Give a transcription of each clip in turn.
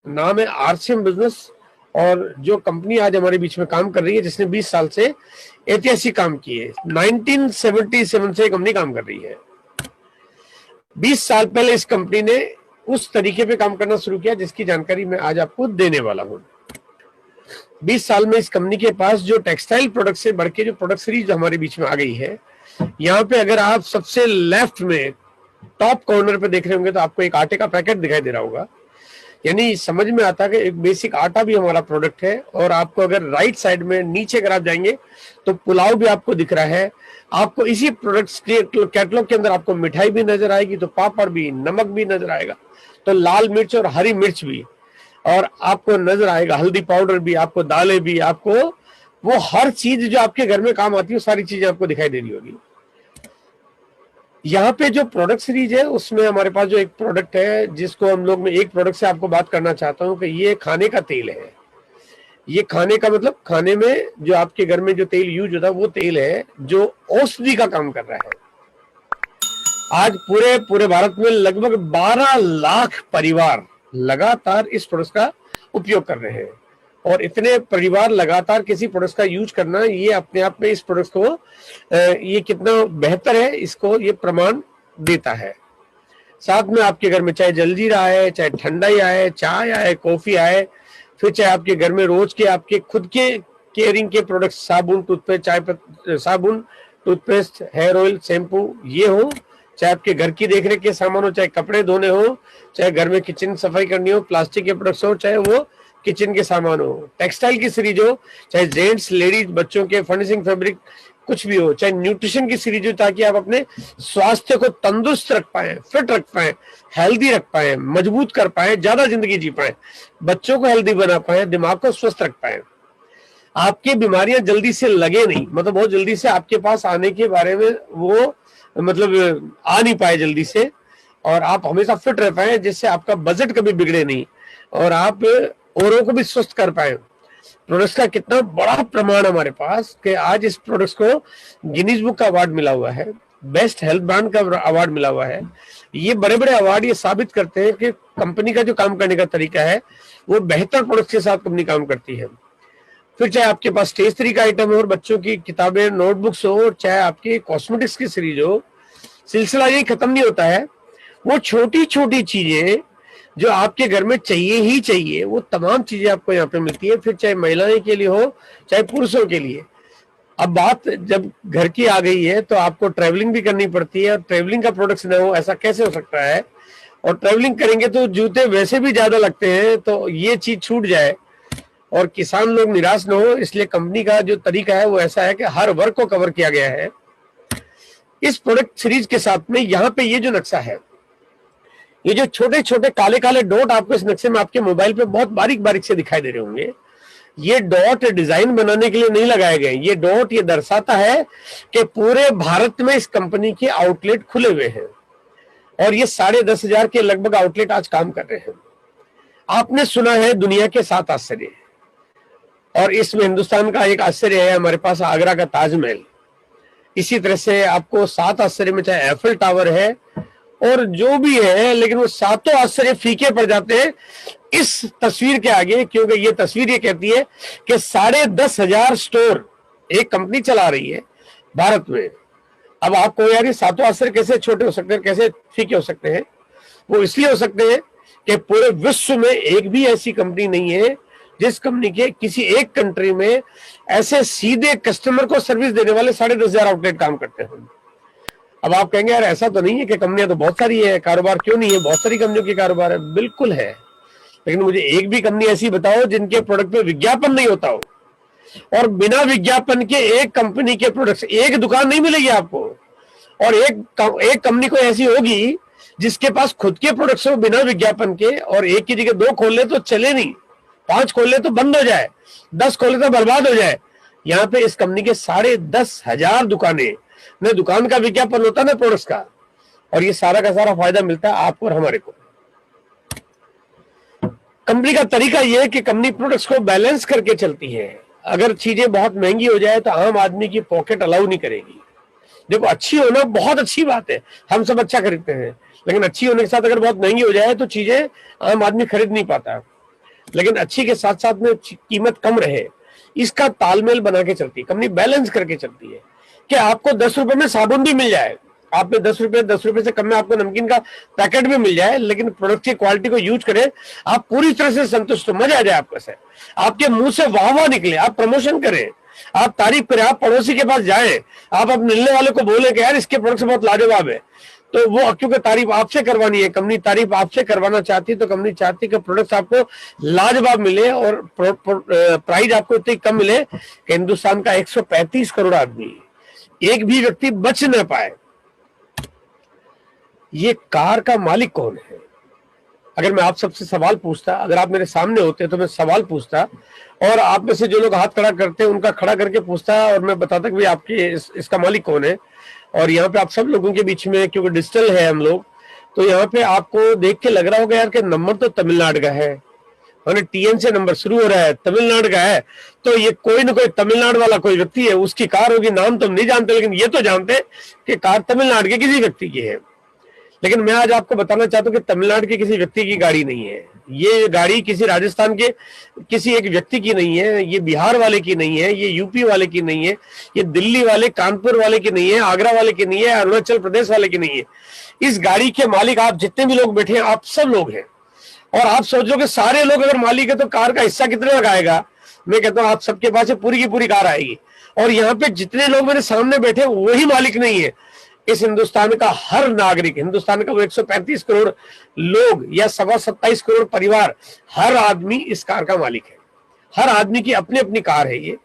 नाम है RCM business. और जो कंपनी आज हमारे बीच में काम कर रही है, जिसने 20 साल से ऐतिहासिक काम किए, 1977 से कंपनी काम कर रही है। 20 साल पहले इस कंपनी ने उस तरीके पे काम करना शुरू किया जिसकी जानकारी मैं आज आपको देने वाला हूं। 20 साल में इस कंपनी के पास जो टेक्सटाइल प्रोडक्ट से बढ़ के जो प्रोडक्ट सीरीज हमारे बीच में आ गई है, यहाँ पे अगर आप सबसे लेफ्ट में टॉप कॉर्नर पे देख रहे होंगे तो आपको एक आटे का पैकेट दिखाई दे रहा होगा। यानी समझ में आता है कि एक बेसिक आटा भी हमारा प्रोडक्ट है। और आपको अगर राइट साइड में नीचे अगर आप जाएंगे तो पुलाव भी आपको दिख रहा है। आपको इसी प्रोडक्ट्स के कैटलॉग के अंदर आपको मिठाई भी नजर आएगी, तो पापड़ भी, नमक भी नजर आएगा, तो लाल मिर्च और हरी मिर्च भी, और आपको नजर आएगा हल्दी पाउडर भी, आपको दालें भी, आपको वो हर चीज जो आपके घर में काम आती है सारी चीजें आपको दिखाई दे रही होगी। यहाँ पे जो प्रोडक्ट सीरीज है उसमें हमारे पास जो एक प्रोडक्ट है जिसको हम लोग, मैं एक प्रोडक्ट से आपको बात करना चाहता हूँ कि ये खाने का तेल है। ये खाने का मतलब खाने में जो आपके घर में जो तेल यूज होता है वो तेल है जो औषधि का काम कर रहा है। आज पूरे पूरे भारत में लगभग 12 लाख परिवार लगातार इस प्रोडक्ट का उपयोग कर रहे हैं। और इतने परिवार लगातार किसी प्रोडक्ट का यूज करना, ये अपने आप में इस प्रोडक्ट को ये कितना बेहतर है इसको ये प्रमाण देता है। साथ में आपके घर में चाहे जलजीरा आए, चाहे ठंडाई आए, चाय आए, कॉफी आए, फिर चाहे आपके घर में रोज के आपके खुद के केयरिंग के प्रोडक्ट, साबुन, टूथपेस्ट, साबुन, टूथपेस्ट, हेयर ऑयल, शैम्पू, ये हो, चाहे आपके घर की देखरेख के सामान हो, चाहे कपड़े धोने हो, चाहे घर में किचन सफाई करनी हो, प्लास्टिक के प्रोडक्ट्स हो, चाहे वो किचन के सामान हो, टेक्सटाइल की सीरीज हो, चाहे जेंट्स, लेडीज, बच्चों के फर्निशिंग, फैब्रिक, कुछ भी हो, चाहे न्यूट्रिशन की सीरीज हो, ताकि आप अपने स्वास्थ्य को तंदुरुस्त रख पाए, फिट रख पाए, हेल्दी रख पाए, मजबूत कर पाए, ज्यादा जिंदगी जी पाए, बच्चों को हेल्दी बना पाए, दिमाग को स्वस्थ रख पाए, आपकी बीमारियां जल्दी से लगे नहीं, मतलब बहुत जल्दी से आपके पास आने के बारे में वो मतलब आ नहीं पाए जल्दी से, और आप हमेशा फिट रह पाए, जिससे आपका बजट कभी बिगड़े नहीं और आप औरों को भी स्वस्थ कर पाए। प्रोडक्ट्स का कितना बड़ा प्रमाण हमारे पास कि आज इस प्रोडक्ट्स को गिनीज बुक का अवार्ड मिला हुआ है, बेस्ट हेल्थ ब्रांड का अवार्ड मिला हुआ है। ये बड़े बड़े अवार्ड ये साबित करते हैं कि कंपनी का जो काम करने का तरीका है वो बेहतर प्रोडक्ट्स के साथ कंपनी काम करती है। फिर चाहे आपके पास स्टेशनरी का आइटम हो और बच्चों की किताबें, नोटबुक्स हो, चाहे आपकी कॉस्मेटिक्स की सीरीज हो, सिलसिला ये खत्म नहीं होता है। वो छोटी छोटी चीजें जो आपके घर में चाहिए ही चाहिए, वो तमाम चीजें आपको यहाँ पे मिलती है। फिर चाहे महिलाएं के लिए हो, चाहे पुरुषों के लिए। अब बात जब घर की आ गई है तो आपको ट्रैवलिंग भी करनी पड़ती है, और ट्रैवलिंग का प्रोडक्ट ना हो ऐसा कैसे हो सकता है। और ट्रैवलिंग करेंगे तो जूते वैसे भी ज्यादा लगते हैं, तो ये चीज छूट जाए और किसान लोग निराश न हो, इसलिए कंपनी का जो तरीका है वो ऐसा है कि हर वर्ग को कवर किया गया है इस प्रोडक्ट सीरीज के साथ में। यहाँ पे ये जो नक्शा है, ये जो छोटे छोटे काले काले डॉट आपको इस नक्शे में आपके मोबाइल पे बहुत बारीक बारीक से दिखाई दे रहे होंगे, ये डॉट डिजाइन बनाने के लिए नहीं लगाए गए। ये डॉट ये दर्शाता है कि पूरे भारत में इस कंपनी के आउटलेट खुले हुए हैं, और ये 10,500 के लगभग आउटलेट आज काम कर रहे हैं। आपने सुना है दुनिया के 7 आश्चर्य, और इसमें हिंदुस्तान का एक आश्चर्य है हमारे पास आगरा का ताजमहल। इसी तरह से आपको 7 आश्चर्य में चाहे एफिल टावर है और जो भी है, लेकिन वो 7 आश्चर्य फीके पड़ जाते हैं इस तस्वीर के आगे, क्योंकि ये तस्वीर ये कहती है कि 10,500 स्टोर एक कंपनी चला रही है भारत में। अब आपको यार ये 7 आश्चर्य कैसे छोटे हो सकते हैं, कैसे फीके हो सकते हैं? वो इसलिए हो सकते हैं कि पूरे विश्व में एक भी ऐसी कंपनी नहीं है जिस कंपनी के किसी एक कंट्री में ऐसे सीधे कस्टमर को सर्विस देने वाले 10,500 आउटलेट काम करते हैं। अब आप कहेंगे यार ऐसा तो नहीं है कि कंपनियां तो बहुत सारी है, कारोबार क्यों नहीं है? बहुत सारी कंपनियों के कारोबार है, बिल्कुल है, लेकिन मुझे एक भी कंपनी ऐसी बताओ जिनके प्रोडक्ट पे विज्ञापन नहीं होता हो। और बिना विज्ञापन के एक कंपनी के प्रोडक्ट एक दुकान नहीं मिलेगी आपको। और एक कंपनी कोई ऐसी होगी जिसके पास खुद के प्रोडक्ट्स हो बिना विज्ञापन के, और एक की जगह 2 खोल ले तो चले नहीं, 5 खोल ले तो बंद हो जाए, 10 खोल ले तो बर्बाद हो जाए। यहाँ पे इस कंपनी के 10,500 दुकानें, न दुकान का विज्ञापन होता ना प्रोडक्ट्स का, और ये सारा का सारा फायदा मिलता है आपको और हमारे को। कंपनी का तरीका यह है कि कंपनी प्रोडक्ट्स को बैलेंस करके चलती है। अगर चीजें बहुत महंगी हो जाए तो आम आदमी की पॉकेट अलाउ नहीं करेगी। देखो, अच्छी होना बहुत अच्छी बात है, हम सब अच्छा खरीदते हैं, लेकिन अच्छी होने के साथ अगर बहुत महंगी हो जाए तो चीजें आम आदमी खरीद नहीं पाता। लेकिन अच्छी के साथ साथ में कीमत कम रहे, इसका तालमेल बना के चलती है कंपनी, बैलेंस करके चलती है कि आपको 10 रुपए में साबुन भी मिल जाए, आप में 10 रुपए से कम में आपको नमकीन का पैकेट भी मिल जाए, लेकिन प्रोडक्ट की क्वालिटी को यूज करें, आप पूरी तरह से संतुष्ट हो, मजा आ जाए आपको से, आपके मुंह से वाह वाह निकले, आप प्रमोशन करें, आप तारीफ करें, आप पड़ोसी के पास जाएं, आप अब मिलने वाले को बोले कि यार इसके प्रोडक्ट बहुत लाजवाब है, तो वो क्योंकि तारीफ आपसे करवानी है, कंपनी तारीफ आपसे करवाना चाहती है, तो कंपनी चाहती है कि प्रोडक्ट्स आपको लाजवाब मिले और प्राइस आपको इतनी कम मिले कि हिंदुस्तान का 135 करोड़ आदमी, एक भी व्यक्ति बच न पाए। ये कार का मालिक कौन है? अगर मैं आप सबसे सवाल पूछता, अगर आप मेरे सामने होते तो मैं सवाल पूछता, और आप में से जो लोग हाथ खड़ा करते हैं उनका खड़ा करके पूछता, और मैं बताता कि भाई आपके इसका मालिक कौन है। और यहाँ पे आप सब लोगों के बीच में, क्योंकि डिजिटल है हम लोग, तो यहाँ पे आपको देख के लग रहा होगा यार कि नंबर तो तमिलनाडु का है, TN से नंबर शुरू हो रहा है, तमिलनाडु का है, तो ये कोई ना कोई तमिलनाडु वाला कोई व्यक्ति है, उसकी कार होगी, नाम तो हम नहीं जानते, लेकिन ये तो जानते कि कार तमिलनाडु के किसी व्यक्ति की है। लेकिन मैं आज आपको बताना चाहता हूं कि तमिलनाडु के किसी व्यक्ति की गाड़ी नहीं है, ये गाड़ी किसी राजस्थान के किसी एक व्यक्ति की नहीं है, ये बिहार वाले की नहीं है, ये यूपी वाले की नहीं है, ये दिल्ली वाले, कानपुर वाले की नहीं है, आगरा वाले की नहीं है, अरुणाचल प्रदेश वाले की नहीं है। इस गाड़ी के मालिक आप जितने भी लोग बैठे हैं, आप सब लोग हैं। और आप सोच लो कि सारे लोग अगर मालिक है तो कार का हिस्सा कितने का आएगा? मैं कहता हूं आप सबके पास पूरी की पूरी कार आएगी। और यहाँ पे जितने लोग मेरे सामने बैठे वही मालिक नहीं है, इस हिंदुस्तान का हर नागरिक, हिंदुस्तान का वो 135 करोड़ लोग या 27 करोड़ परिवार, हर आदमी इस कार का मालिक है। हर आदमी की अपनी अपनी कार है ये।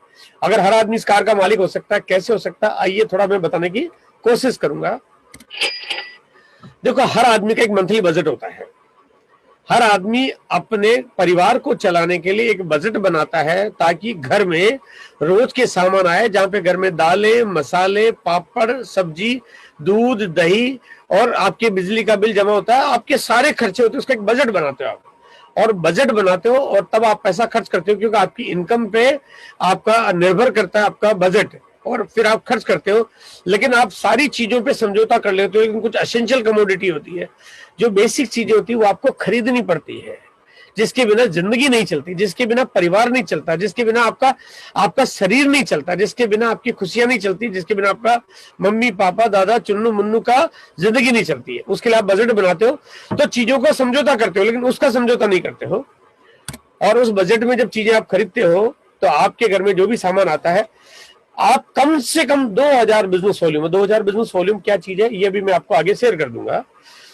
अगर हर आदमी इस कार का मालिक हो सकता है, कैसे हो सकता है, आइए थोड़ा मैं बताने की कोशिश करूंगा। देखो, हर आदमी का एक मंथली बजट होता है। हर आदमी अपने परिवार को चलाने के लिए एक बजट बनाता है ताकि घर में रोज के सामान आए, जहां पे घर में दालें, मसाले, पापड़, सब्जी, दूध, दही और आपके बिजली का बिल जमा होता है, आपके सारे खर्चे होते हैं, उसका एक बजट बनाते हो आप। और बजट बनाते हो और तब आप पैसा खर्च करते हो, क्योंकि आपकी इनकम पे आपका निर्भर करता है आपका बजट, और फिर आप खर्च करते हो। लेकिन आप सारी चीजों पे समझौता कर लेते हो, लेकिन कुछ एसेंशियल कमोडिटी होती है, जो बेसिक चीजें होती है, वो आपको खरीदनी पड़ती है, जिसके बिना जिंदगी नहीं चलती, जिसके बिना परिवार नहीं चलता, जिसके बिना आपका शरीर नहीं चलता, जिसके बिना आपकी खुशियां नहीं चलती, जिसके बिना आपका मम्मी पापा दादा चुन्नू मुन्नू का जिंदगी नहीं चलती है। उसके लिए आप बजट बनाते हो, तो चीजों का समझौता करते हो, लेकिन उसका समझौता नहीं करते हो। और उस बजट में जब चीजें आप खरीदते हो, तो आपके घर में जो भी सामान आता है, आप कम से कम 2000 बिजनेस वॉल्यूम, 2000 बिजनेस वॉल्यूम क्या चीज है ये भी मैं आपको आगे शेयर कर दूंगा,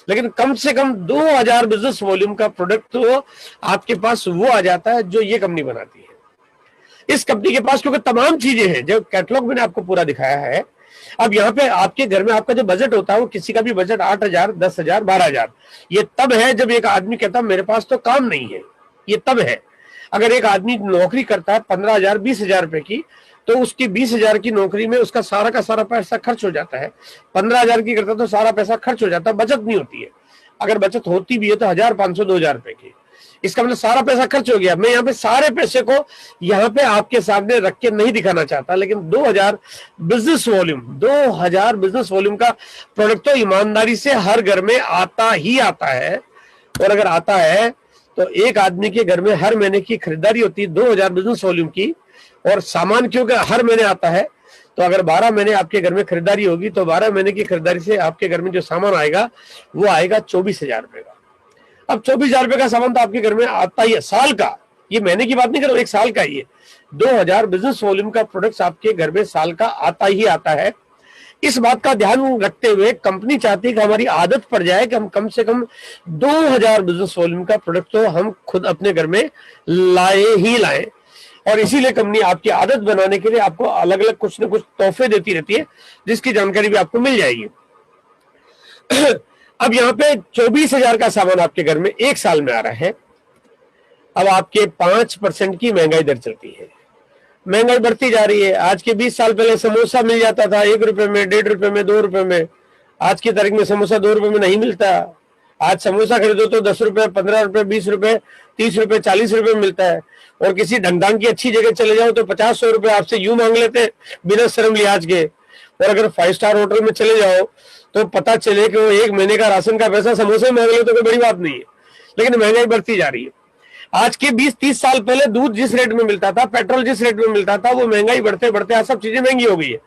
लेकिन कम से कम 2000 बिजनेस वॉल्यूम का प्रोडक्ट तो आपके पास वो आ जाता है जो ये कंपनी बनाती है। इस कंपनी के पास क्योंकि तमाम चीजें हैं, जो कैटलॉग मैंने आपको पूरा दिखाया है। अब यहाँ पे आपके घर में आपका जो बजट होता है, वो किसी का भी बजट 8000, 10000, 12000, ये तब है जब एक आदमी कहता है मेरे पास तो काम नहीं है, ये तब है। अगर एक आदमी नौकरी करता है 15,000, 20,000 रुपए की, तो उसकी 20,000 की नौकरी में उसका सारा का सारा पैसा खर्च हो जाता है। 15,000 की करता तो सारा पैसा खर्च हो जाता है, बचत नहीं होती है। अगर बचत होती भी है तो 1500, 2000 रुपए की, इसका मतलब सारा पैसा खर्च हो गया। मैं यहाँ पे सारे पैसे को यहाँ पे आपके सामने रख के नहीं दिखाना चाहता, लेकिन 2000 बिजनेस वॉल्यूम, 2000 बिजनेस वॉल्यूम का प्रोडक्ट तो ईमानदारी से हर घर में आता ही आता है। और अगर आता है तो एक आदमी के घर में हर महीने की खरीदारी होती है 2000 बिजनेस वॉल्यूम की, और सामान क्योंकि हर महीने आता है, तो अगर 12 महीने आपके घर में खरीदारी होगी, तो 12 महीने की खरीदारी से आपके घर में जो सामान आएगा वो आएगा 24,000 रुपए का। अब 24,000 रुपए का सामान तो आपके घर में आता ही है, साल का, ये महीने की बात नहीं कर रहा हूं, एक साल का ही है। 2000 बिजनेस वॉल्यूम का प्रोडक्ट आपके घर में साल का आता ही आता है। इस बात का ध्यान रखते हुए कंपनी चाहती है कि हमारी आदत पड़ जाए कि हम कम से कम 2000 बिजनेस वॉल्यूम का प्रोडक्ट तो हम खुद अपने घर में लाए ही लाए। और इसीलिए कंपनी आपकी आदत बनाने के लिए आपको अलग अलग कुछ न कुछ तोहफे देती रहती है, जिसकी जानकारी भी आपको मिल जाएगी। अब यहाँ पे 24,000 का सामान आपके घर में एक साल में आ रहा है। अब आपके 5% की महंगाई दर चलती है, महंगाई बढ़ती जा रही है। आज के 20 साल पहले समोसा मिल जाता था 1 रुपए में, 1.5 रुपए में, 2 रुपए में। आज की तारीख में समोसा 2 रुपए में नहीं मिलता। आज समोसा खरीदो तो 10 रुपए, 15 रुपए, 20 रुपए, 30 रुपए, 40 रुपए में मिलता है। और किसी ढंग की अच्छी जगह चले जाओ तो 50-100 रुपए आपसे यूं मांग लेते हैं बिना शर्म लिहाज के। और अगर 5 स्टार होटल में चले जाओ तो पता चले कि वो 1 महीने का राशन का पैसा समोसे में मांग ले तो कोई बड़ी बात नहीं है। लेकिन महंगाई बढ़ती जा रही है। आज के 20-30 साल पहले दूध जिस रेट में मिलता था, पेट्रोल जिस रेट में मिलता था, वो महंगाई बढ़ते बढ़ते आज सब चीजें महंगी हो गई है।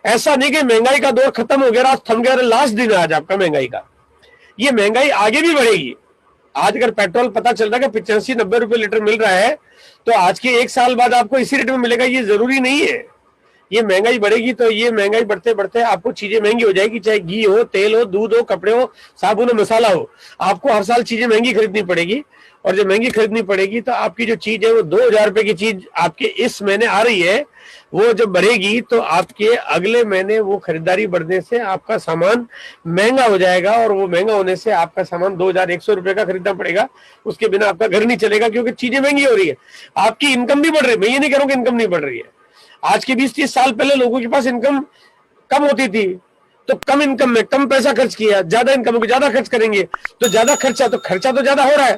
ऐसा नहीं कि महंगाई का दौर खत्म हो गया, आज थम गया, लास्ट दिन है आज आपका महंगाई का। ये महंगाई आगे भी बढ़ेगी। आज अगर पेट्रोल पता चल रहा है कि 85-90 रुपए लीटर मिल रहा है, तो आज के 1 साल बाद आपको इसी रेट में मिलेगा, ये जरूरी नहीं है। ये महंगाई बढ़ेगी तो ये महंगाई बढ़ते बढ़ते आपको चीजें महंगी हो जाएगी, चाहे घी हो, तेल हो, दूध हो, कपड़े हो, साबुन हो, मसाला हो, आपको हर साल चीजें महंगी खरीदनी पड़ेगी। और जब महंगी खरीदनी पड़ेगी तो आपकी जो चीज है वो 2000 रुपए की चीज आपके इस महीने आ रही है, वो जब बढ़ेगी तो आपके अगले महीने वो खरीदारी बढ़ने से आपका सामान महंगा हो जाएगा, और वो महंगा होने से आपका सामान 2100 रुपए का खरीदना पड़ेगा। उसके बिना आपका घर नहीं चलेगा, क्योंकि चीजें महंगी हो रही है। आपकी इनकम भी बढ़ रही है, मैं ये नहीं कह रहा हूं कि इनकम नहीं बढ़ रही है। आज के 20-30 साल पहले लोगों के पास इनकम कम होती थी, तो कम इनकम में कम पैसा खर्च किया, ज्यादा इनकम में ज्यादा खर्च करेंगे, तो ज्यादा खर्चा तो ज्यादा हो रहा है।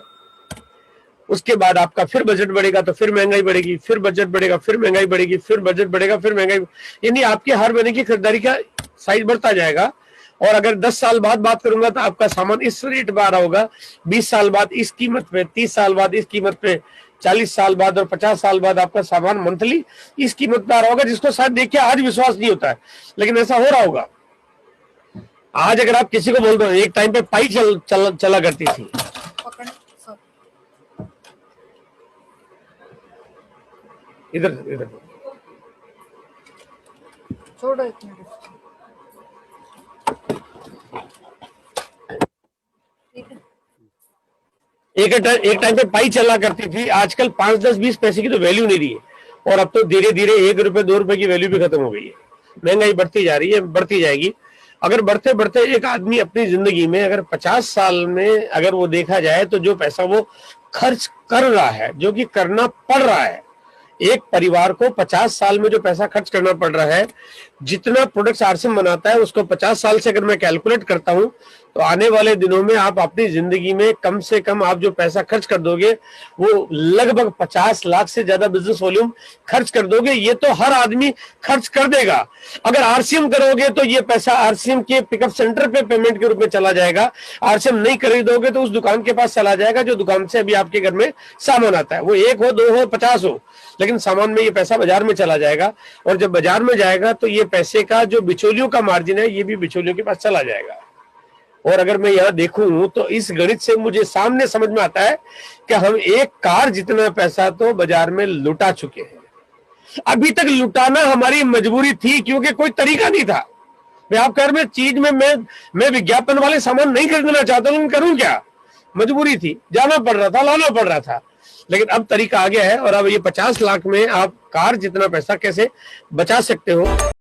उसके बाद आपका फिर बजट बढ़ेगा तो फिर महंगाई बढ़ेगी, फिर बजट बढ़ेगा, फिर महंगाई बढ़ेगी, फिर बजट बढ़ेगा, फिर महंगाई, यानी आपके हर महीने की खरीदारी का साइज बढ़ता जाएगा। और अगर 10 साल बाद बात करूंगा तो आपका सामान इस रेट पर आ रहा होगा, 20 साल बाद इस कीमत पे, 30 साल बाद इस कीमत पे, 40 साल बाद और 50 साल बाद आपका सामान मंथली इस कीमत पे आ रहा होगा, जिसको शायद देख के आज विश्वास नहीं होता है, लेकिन ऐसा हो रहा होगा। आज अगर आप किसी को बोल दो, एक टाइम पे पाई चला करती थी, इधर इधर छोड़ो एक मिनट। एक टाइम पे पाई चला करती थी, आजकल 5, 10, 20 पैसे की तो वैल्यू नहीं रही है। और अब तो धीरे धीरे 1 रुपए 2 रुपए की वैल्यू भी खत्म हो गई है। महंगाई बढ़ती जा रही है, बढ़ती जाएगी। अगर बढ़ते बढ़ते एक आदमी अपनी जिंदगी में अगर 50 साल में अगर वो देखा जाए तो जो पैसा वो खर्च कर रहा है, जो कि करना पड़ रहा है, एक परिवार को 50 साल में जो पैसा खर्च करना पड़ रहा है, जितना प्रोडक्ट्स आरसीएम बनाता है उसको 50 साल से अगर मैं कैलकुलेट करता हूं तो आने वाले दिनों में आप अपनी जिंदगी में कम से कम आप जो पैसा खर्च कर दोगे वो लगभग 50 लाख से ज्यादा बिजनेस वॉल्यूम खर्च कर दोगे। ये तो हर आदमी खर्च कर देगा। अगर आरसीएम करोगे तो ये पैसा आरसीएम के पिकअप सेंटर पे पेमेंट के रूप में चला जाएगा। आरसीएम नहीं खरीदोगे तो उस दुकान के पास चला जाएगा जो दुकान से अभी आपके घर में सामान आता है, वो 1 हो, 2 हो, 50 हो, लेकिन सामान में ये पैसा बाजार में चला जाएगा। और जब बाजार में जाएगा तो ये पैसे का जो बिचौलियों का मार्जिन है ये भी बिचौलियों के पास चला जाएगा। और अगर मैं यहाँ देखूं तो इस गणित से मुझे सामने समझ में आता है कि हम एक कार जितना पैसा तो बाजार में लुटा चुके हैं। अभी तक लुटाना हमारी मजबूरी थी, क्योंकि कोई तरीका नहीं था। मैं आप कर में चीज में मैं विज्ञापन वाले सामान नहीं खरीदना चाहता, लेकिन करूं क्या, मजबूरी थी, जाना पड़ रहा था, लाना पड़ रहा था। लेकिन अब तरीका आ गया है, और अब ये 50 लाख में आप कार जितना पैसा कैसे बचा सकते हो।